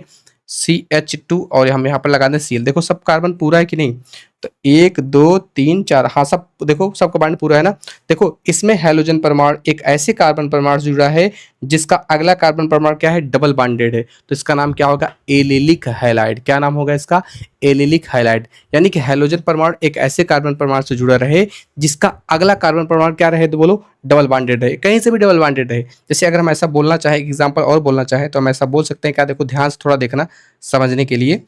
CH2 और हम यहाँ पर लगा दें Cl, देखो सब कार्बन पूरा है कि नहीं, तो 1 2 3 4, हाँ सब देखो सबका बॉन्ड पूरा है ना। देखो इसमें हैलोजन परमाणु एक ऐसे कार्बन परमाणु से जुड़ा है जिसका अगला कार्बन परमाणु क्या है, डबल बॉन्डेड है, तो इसका नाम क्या होगा, एलिलिक हैलाइड। क्या नाम होगा इसका, एलिलिक हैलाइड। यानी कि हैलोजन परमाणु एक ऐसे कार्बन परमाणु से जुड़ा रहे जिसका अगला कार्बन परमाणु क्या रहे, तो बोलो डबल बॉन्डेड रहे, कहीं से भी डबल बॉन्डेड रहे। जैसे अगर हम ऐसा बोलना चाहें, एग्जाम्पल और बोलना चाहें तो हम ऐसा बोल सकते हैं, क्या देखो ध्यान से थोड़ा देखना समझने के लिए।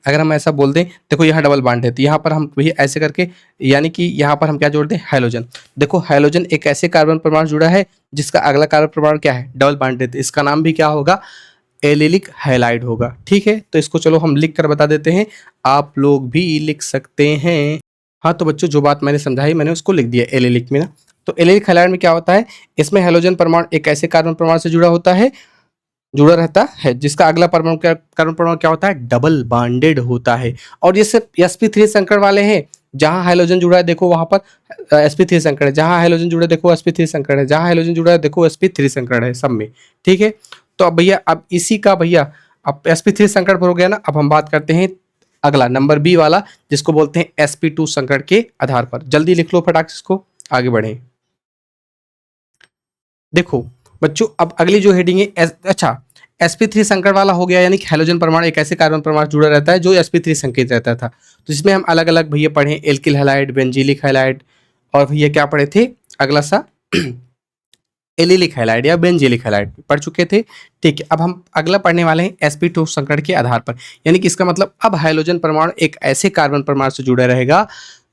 अगर हम ऐसा बोल दें, देखो यहाँ डबल बॉन्ड है तो यहाँ पर हम वही ऐसे करके, यानी कि यहाँ पर हम क्या जोड़ दें, हैलोजन। देखो हैलोजन एक ऐसे कार्बन परमाणु जुड़ा है जिसका अगला कार्बन परमाणु क्या है, डबल बॉन्डेड, इसका नाम भी क्या होगा, एलिलिक हैलाइड होगा, ठीक है। तो इसको चलो हम लिख कर बता देते हैं, आप लोग भी लिख सकते हैं। हाँ तो बच्चों जो बात मैंने समझाई मैंने उसको लिख दिया एलिलिक में ना। तो एलिलिक हैलाइड में क्या होता है, इसमें हैलोजन परमाणु एक ऐसे कार्बन परमाणु से जुड़ा रहता है जिसका अगला परमाणु कार्बन परमाणु क्या होता है, डबल बॉन्डेड होता है। और ये सिर्फ sp3 संकड़ वाले हैं, जहां हाइड्रोजन जुड़ा है देखो वहां पर sp3 संकड़ है, जहां हाइड्रोजन जुड़ा है देखो sp3 संकड़ है, जहां हाइड्रोजन जुड़ा है देखो sp3 संकड़ है सब में, ठीक है। तो अब भैया अब इसी का भैया अब sp3 संकड़ पर हो गया ना। अब हम बात करते हैं अगला नंबर बी वाला जिसको बोलते हैं sp2 संकड़ के आधार पर। जल्दी लिख लो फटाक से, इसको आगे बढ़े। देखो बच्चों अब अगली जो हेडिंग है अच्छा sp3 संकड़ वाला हो गया, यानी कि हैलोजन परमाणु एक ऐसे कार्बन परमाणु जुड़ा रहता है जो sp3 संकेत रहता था। तो इसमें हम अलग अलग भैया पढ़े, एल्किल हैलाइड, बेंजीलिक हैलाइड, और भैया क्या पढ़े थे, अगला सा एलिलिक हैलाइड या बेंजीलिक हैलाइड पढ़ चुके थे। ठीक है, अब हम अगला पढ़ने वाले हैं sp2 संकरण के आधार पर, यानी कि इसका मतलब अब हाइड्रोजन परमाणु एक ऐसे कार्बन परमाणु से जुड़ा रहेगा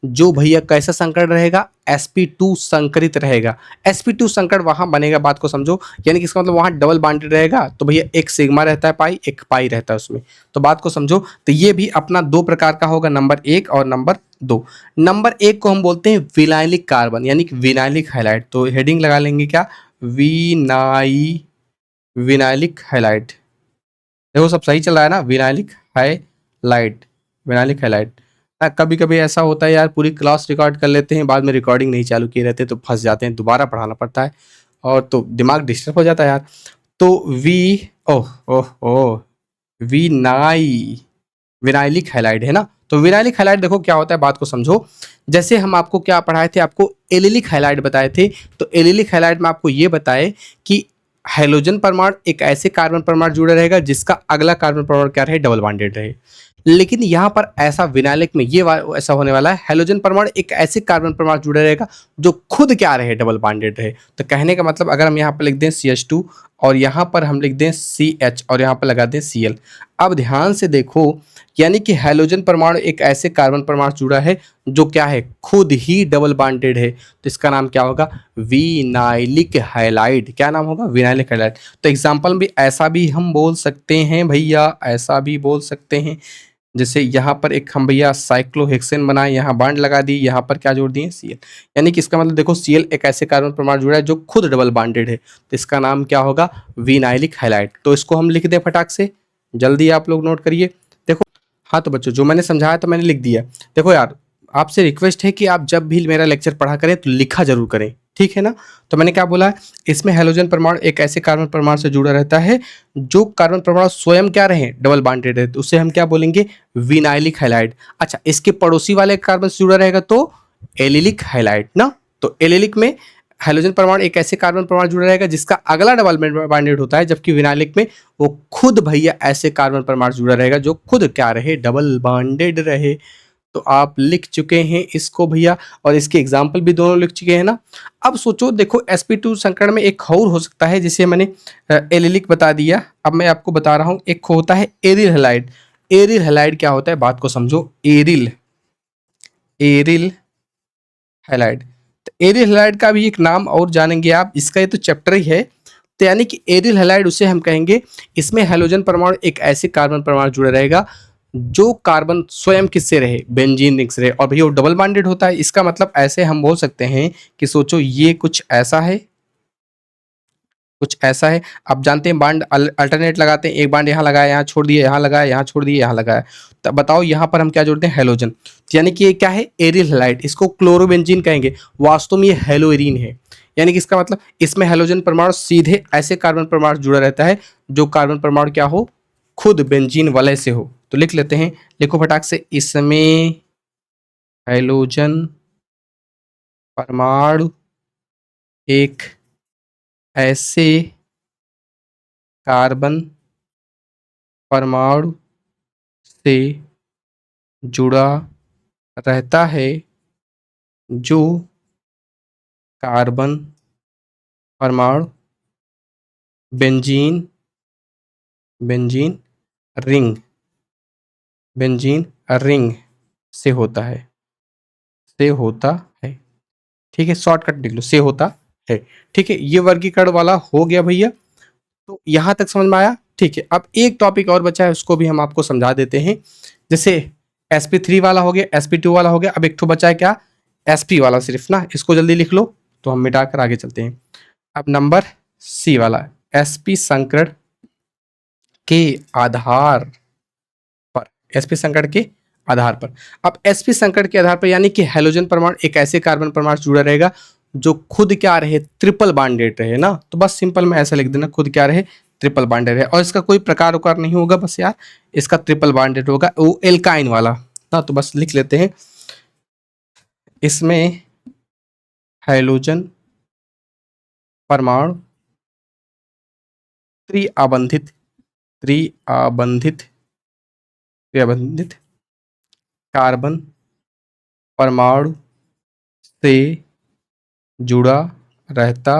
जो भैया कैसा संकरण रहेगा, sp2 संकरित रहेगा। sp2 संकरण वहां बनेगा, बात को समझो, यानी कि इसका मतलब वहां डबल बॉन्डेड रहेगा, तो भैया एक सिग्मा रहता है पाई, एक पाई रहता है उसमें, तो बात को समझो। तो ये भी अपना दो प्रकार का होगा, नंबर एक और नंबर दो। नंबर एक को हम बोलते हैं विनाइलिक कार्बन यानी कि विनाइलिक हैलाइड, तो हेडिंग लगा लेंगे क्या, विनाइलिक हैलाइड। देखो सब सही चल रहा है ना, विनाइलिक हैलाइड, विनाइलिक हैलाइड। कभी कभी ऐसा होता है यार, पूरी क्लास रिकॉर्ड कर लेते हैं, बाद में रिकॉर्डिंग नहीं चालू किए रहते तो फंस जाते हैं, दोबारा पढ़ाना पड़ता है और तो दिमाग डिस्टर्ब हो जाता है यार। तो ओह ओह ओह विनाई विनाइलिक हैलाइड है ना। तो विनाइलिक हैलाइड देखो क्या होता है, बात को समझो। जैसे हम आपको क्या पढ़ाए थे, आपको एलिलिक हैलाइड बताए थे, तो एलिलिक हैलाइड में आपको ये बताए कि हाइड्रोजन परमाणु एक ऐसे कार्बन परमाणु जुड़ा रहेगा जिसका अगला कार्बन परमाणु क्या रहे, डबल बॉन्डेड रहे। लेकिन यहाँ पर ऐसा विनाइलिक में ये ऐसा होने वाला है, हाइड्रोजन परमाणु एक ऐसे कार्बन परमाणु जुड़ा रहेगा जो खुद क्या रहे, डबल बॉन्डेड रहे। तो कहने का मतलब अगर हम यहाँ पर लिख दें CH2 और यहाँ पर हम लिख दें CH और यहाँ पर लगा दें Cl। अब ध्यान से देखो, यानी कि हाइड्रोजन परमाणु एक ऐसे कार्बन परमाणु जुड़ा है जो क्या है, खुद ही डबल बॉन्डेड है, तो इसका नाम क्या होगा, विनाइलिक हैलाइड। क्या नाम होगा, विनाइलिक हैलाइड। तो एग्जांपल भी ऐसा भी हम बोल सकते हैं भैया, ऐसा भी बोल सकते हैं, जैसे यहाँ पर एक हम भैया साइक्लोहेक्सेन बनाए, यहाँ बांड लगा दी, यहाँ पर क्या जोड़ दिए, Cl। यानी कि इसका मतलब देखो Cl एक ऐसे कार्बन परमाणु जुड़ा है जो खुद डबल बॉन्डेड है, तो इसका नाम क्या होगा, विनाइलिक हैलाइड। तो इसको हम लिख दें फटाक से, जल्दी आप लोग नोट करिए। देखो हाँ तो बच्चों जो मैंने समझाया तो मैंने लिख दिया। देखो यार आपसे रिक्वेस्ट है कि आप जब भी मेरा लेक्चर पढ़ा करें तो लिखा जरूर करें, ठीक है ना। तो मैंने क्या बोला, इसमें हाइड्रोजन परमाणु एक ऐसे कार्बन परमाणु से जुड़ा रहता है जो कार्बन परमाणु स्वयं क्या रहे, डबल बॉन्डेड है, तो उसे हम क्या बोलेंगे, विनाइलिक हैलाइड। अच्छा, इसके पड़ोसी वाले कार्बन से जुड़ा रहेगा तो एलिलिक हैलाइड ना। तो एलिलिक में हाइड्रोजन परमाणु एक ऐसे कार्बन परमाणु जुड़ा रहेगा जिसका अगला डबल बॉन्डेड होता है, जबकि विनाइलिक में वो खुद भैया ऐसे कार्बन परमाणु जुड़ा रहेगा जो खुद क्या रहे, डबल बॉन्डेड रहे। तो आप लिख चुके हैं इसको भैया, और इसके एग्जाम्पल भी दोनों लिख चुके हैं ना। अब सोचो देखो sp2 संकरण में एक और हो सकता है, जिसे मैंने एलिलिक बता दिया, अब मैं आपको बता रहा हूं एक होता है एरिल हैलाइड। एरिल हैलाइड क्या होता है, बात को समझो, एरिल एरिल हैलाइड। तो एरिल हैलाइड का भी एक नाम और जानेंगे आप, इसका ये तो चैप्टर ही है। तो यानी कि एरिल हैलाइड उसे हम कहेंगे, इसमें हाइड्रोजन परमाणु एक ऐसे कार्बन परमाणु जुड़ा रहेगा जो कार्बन स्वयं किससे रहे, बेंजीन रिंग से रहे, और भैया वो डबल बॉन्डेड होता है। इसका मतलब ऐसे हम बोल सकते हैं कि सोचो ये कुछ ऐसा है, कुछ ऐसा है। आप जानते हैं बांड अल्टरनेट लगाते हैं, एक बांड यहाँ लगाया, यहाँ छोड़ दिया, यहाँ लगाया, यहाँ छोड़ दिया, यहाँ लगाया, तब बताओ यहाँ पर हम क्या जोड़ते हैं, हेलोजन। यानी कि ये क्या है, एरिल हैलाइड, इसको क्लोरोबेंजीन कहेंगे, वास्तव में ये हेलोइरिन है। यानी कि इसका मतलब इसमें हेलोजन परमाणु सीधे ऐसे कार्बन परमाणु जुड़ा रहता है जो कार्बन परमाणु क्या हो, खुद बेंजीन वलय से हो। तो लिख लेते हैं, लिखो फटाक से, इसमें हेलोजन परमाणु एक ऐसे कार्बन परमाणु से जुड़ा रहता है जो कार्बन परमाणु benzene benzene ring benzene ring से होता है, से होता है। ठीक है, शॉर्टकट लिख लो, से होता है। ठीक है, ये वर्गीकरण वाला हो गया भैया, तो यहां तक समझ में आया। ठीक है, अब एक टॉपिक और बचा है, उसको भी हम आपको समझा देते हैं। जैसे sp3 वाला हो गया, sp2 वाला हो गया, अब एक तो बचा है क्या, sp वाला सिर्फ ना, इसको जल्दी लिख लो तो हम मिटाकर आगे चलते हैं। अब नंबर C वाला, sp संकरण के आधार पर, sp संकरण के आधार पर। अब sp संकरण के आधार पर यानी कि हैलोजन परमाणु एक ऐसे कार्बन परमाणु से जुड़ा रहेगा जो खुद क्या रहे, ट्रिपल बॉन्डेड रहे ना। तो बस सिंपल में ऐसा लिख देना, खुद क्या रहे, ट्रिपल बॉन्डेड है, और इसका कोई प्रकार उकार नहीं होगा, बस यार इसका ट्रिपल बॉन्डेड होगा, वो एल्काइन वाला ना। तो बस लिख लेते हैं, इसमें हैलोजन परमाणु त्रिआबंधित त्रिआबंधित त्रिआबंधित कार्बन परमाणु से जुड़ा रहता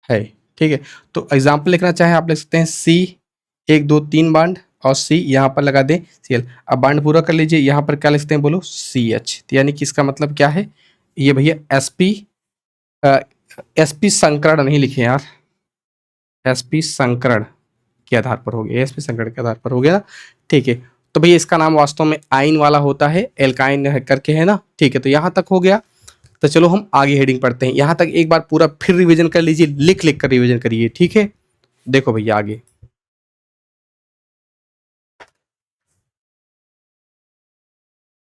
है। ठीक है, तो एग्जाम्पल लिखना चाहे आप लिख सकते हैं सी 1 2 3 बॉन्ड और सी यहाँ पर लगा दें Cl। अब बॉन्ड पूरा कर लीजिए, यहाँ पर क्या लिखते हैं बोलो CH, तो यानी कि इसका मतलब क्या है, ये भैया sp संकरण नहीं लिखे यार, sp संकरण के आधार पर हो गया, sp संकरण के आधार पर हो गया। ठीक है, तो भैया इसका नाम वास्तव में आइन वाला होता है, एल्काइन करके है ना। ठीक है, तो यहाँ तक हो गया। तो चलो हम आगे हेडिंग पढ़ते हैं। यहाँ तक एक बार पूरा फिर रिवीजन कर लीजिए, लिख लिख कर रिवीजन करिए। ठीक है, देखो भैया आगे